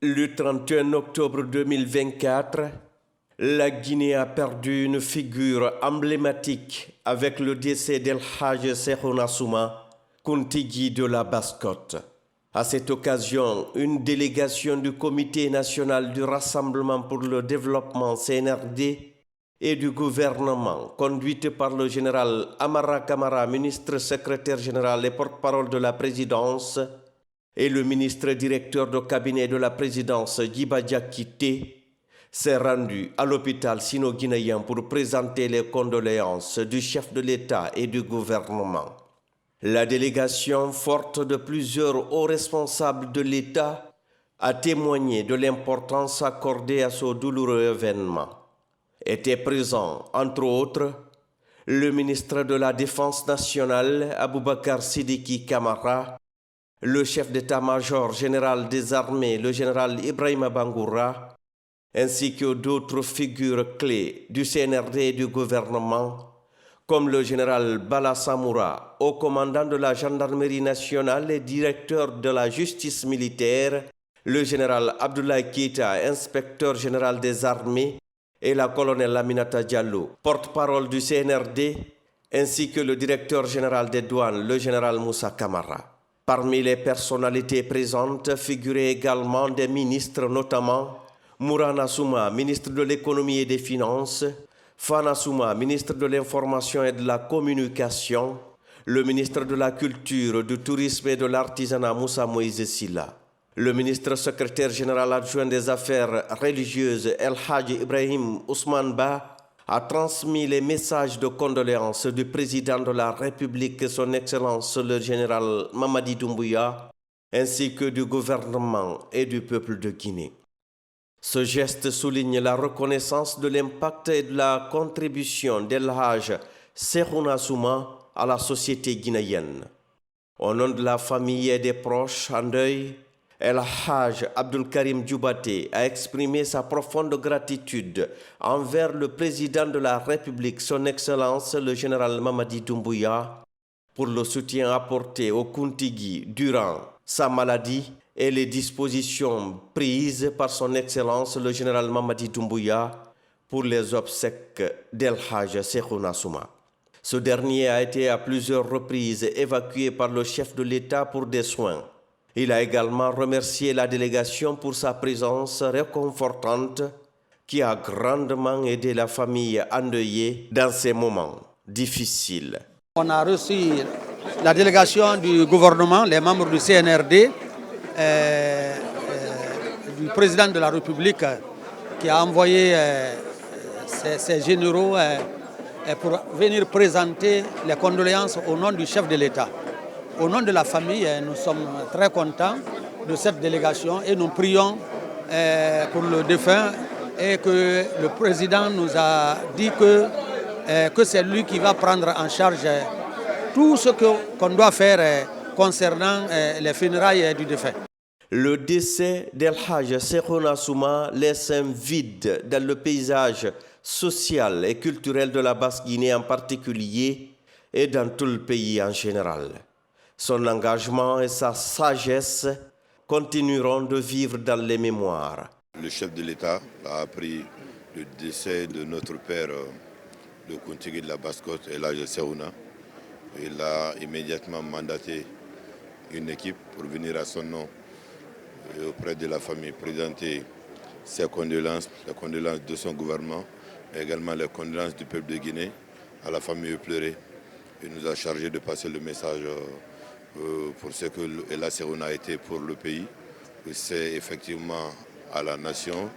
Le 31 octobre 2024, la Guinée a perdu une figure emblématique avec le décès d'El Hadj Cheikhouna Souma, Kontigi de la Basse-Côte. À cette occasion, une délégation du Comité national du Rassemblement pour le développement CNRD et du gouvernement, conduite par le général Amara Kamara, ministre secrétaire général et porte-parole de la présidence, et le ministre directeur de cabinet de la présidence Djiba Diakité, s'est rendu à l'hôpital sino-guinéen pour présenter les condoléances du chef de l'État et du gouvernement. La délégation, forte de plusieurs hauts responsables de l'État, a témoigné de l'importance accordée à ce douloureux événement. Étaient présents, entre autres, le ministre de la Défense nationale, Aboubakar Sidiki Kamara, le chef d'état-major général des armées, le général Ibrahima Bangoura, ainsi que d'autres figures clés du CNRD et du gouvernement, comme le général Bala Samoura, haut commandant de la gendarmerie nationale et directeur de la justice militaire, le général Abdoulaye Keita, inspecteur général des armées, et la colonelle Aminata Diallo, porte-parole du CNRD, ainsi que le directeur général des douanes, le général Moussa Kamara. Parmi les personnalités présentes figuraient également des ministres, notamment Mourana Souma, ministre de l'économie et des finances, Fana Souma, ministre de l'information et de la communication, le ministre de la culture, du tourisme et de l'artisanat Moussa Moïse Silla. Le ministre secrétaire général adjoint des affaires religieuses El Hadj Ibrahim Ousmane Ba a transmis les messages de condoléances du président de la République, son Excellence le général Mamadi Doumbouya, ainsi que du gouvernement et du peuple de Guinée. Ce geste souligne la reconnaissance de l'impact et de la contribution d'El Hadj Cheikhouna Souma à la société guinéenne. Au nom de la famille et des proches en deuil, El Hadj Abdul Karim Djoubaté a exprimé sa profonde gratitude envers le président de la République, son Excellence le général Mamadi Doumbouya, pour le soutien apporté au Kontigi durant sa maladie et les dispositions prises par son Excellence le général Mamadi Doumbouya pour les obsèques d'El Hadj Cheikhouna Souma. Ce dernier a été à plusieurs reprises évacué par le chef de l'État pour des soins. Il a également remercié la délégation pour sa présence réconfortante qui a grandement aidé la famille endeuillée dans ces moments difficiles. On a reçu la délégation du gouvernement, les membres du CNRD, du président de la République qui a envoyé ses généraux pour venir présenter les condoléances au nom du chef de l'État. Au nom de la famille, nous sommes très contents de cette délégation et nous prions pour le défunt et que le président nous a dit que c'est lui qui va prendre en charge tout ce qu'on doit faire concernant les funérailles du défunt. Le décès d'El Hadj Cheikhouna Souma laisse un vide dans le paysage social et culturel de la Basse-Guinée en particulier et dans tout le pays en général. Son engagement et sa sagesse continueront de vivre dans les mémoires. Le chef de l'État a appris le décès de notre père, le Kontigi de la Basse-Côte, El Hadj Cheikhouna. Il a immédiatement mandaté une équipe pour venir à son nom et auprès de la famille présenter ses condoléances, les condoléances de son gouvernement, mais également les condoléances du peuple de Guinée à la famille pleurée. Il nous a chargé de passer le message pour ce que El Hadj Cheikhouna a été pour le pays. C'est effectivement à la nation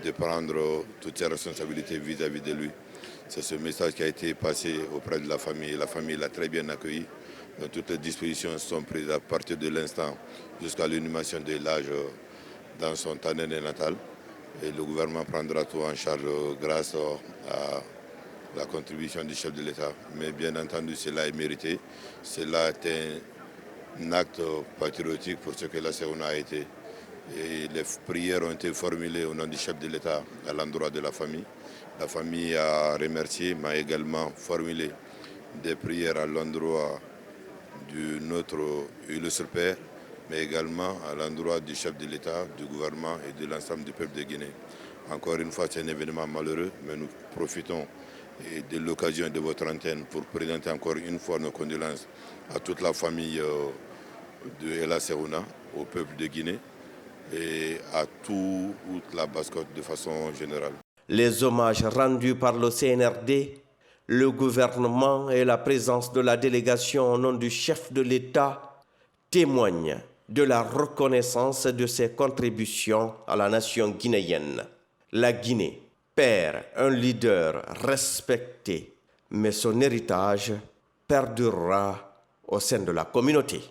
de prendre toutes ses responsabilités vis-à-vis de lui. C'est ce message qui a été passé auprès de la famille. La famille l'a très bien accueilli. Toutes les dispositions sont prises à partir de l'instant jusqu'à l'inhumation de l'âge dans son Tanene natal. Et le gouvernement prendra tout en charge grâce à la contribution du chef de l'État. Mais bien entendu, cela est mérité. Cela est un acte patriotique pour ce que la Cheikhouna a été. Et les prières ont été formulées au nom du chef de l'État à l'endroit de la famille. La famille a remercié, m'a également formulé des prières à l'endroit de notre illustre père, mais également à l'endroit du chef de l'État, du gouvernement et de l'ensemble du peuple de Guinée. Encore une fois, c'est un événement malheureux, mais nous profitons de l'occasion de votre antenne pour présenter encore une fois nos condoléances à toute la famille de Ella Serouna, au peuple de Guinée et à toute la basse-côte de façon générale. Les hommages rendus par le CNRD, le gouvernement et la présence de la délégation au nom du chef de l'État témoignent de la reconnaissance de ses contributions à la nation guinéenne. La Guinée perd un leader respecté, mais son héritage perdurera au sein de la communauté.